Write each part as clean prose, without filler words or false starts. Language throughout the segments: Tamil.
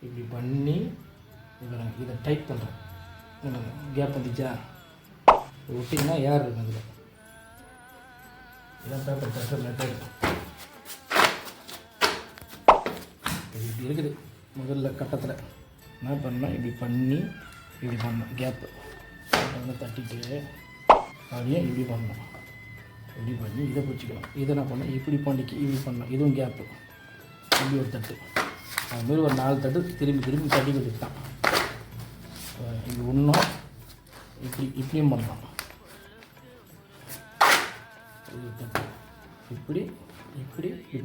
இப்படி பண்ணி இதை டைட் பண்ணுறேன். கேப் வந்துச்சா விட்டிங்கன்னா ஏர் இருக்கும். அதில் இதான் பேப்பர் தட்டுற மெத்தட். இப்படி இருக்குது. முதல்ல கட்டத்தில் என்ன பண்ணால் இப்படி பண்ணி இப்படி பண்ணணும். கேப்பு தட்டிட்டு அப்படியே இப்படி பண்ணணும். இப்படி பண்ணி இதை பிடிச்சிக்கணும். இதை என்ன பண்ணணும், இப்படி பண்ணிக்கு இப்படி பண்ணணும். இதுவும் கேப்பு. இப்படி ஒரு தட்டு, அதுமாரி ஒரு 4 தட்டு திரும்பி திரும்பி தட்டி கொடுத்து தான். இது ஒன்றும் இப்படியும் பண்ணலாம். இது தட்டு இப்படி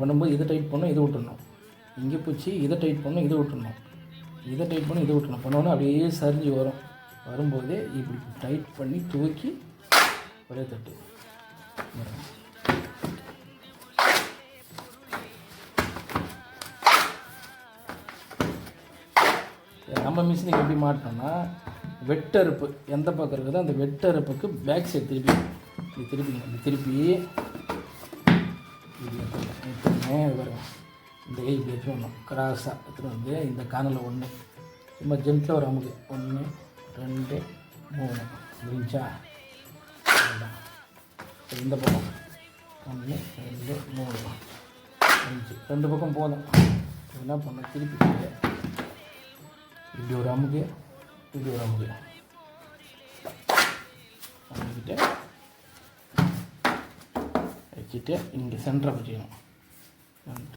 பண்ணும்போது இதை டைட் பண்ணணும், இதை விட்டுடணும். இங்கே போச்சு இதை டைட் பண்ணணும், இதை விட்டுடணும். இதை டைட் பண்ணி இதை விட்டுணும். பண்ணோன்னே அப்படியே சரிஞ்சு வரும். வரும்போதே இப்படி டைட் பண்ணி தூக்கி ஒரே தட்டு. நம்ம மிஷினுக்கு எப்படி மாட்டோம்னா, வெட்டறுப்பு எந்த பக்கம் இருக்குதோ அந்த வெட்டறுப்புக்கு பேக் சைடு திருப்பி வரும். இந்த கை இப்படி எடுத்துகிட்டு வரணும். கிராஸாக எடுத்துகிட்டு வந்து இந்த காணில் ஒன்று சும்மா ஜென்ட்டில் ஒரு அமுக்கு 1 2 3 முடிஞ்சா. இந்த பக்கம் 1 2 3 5 2 பக்கம் போதும். என்ன பண்ண திருப்பி இப்படி ஒரு அமுக்கு இப்படி ஒரு அமுக்கு அமுக்கிட்டு வச்சுட்டு இங்கே சென்டரை வச்சுக்கணும்.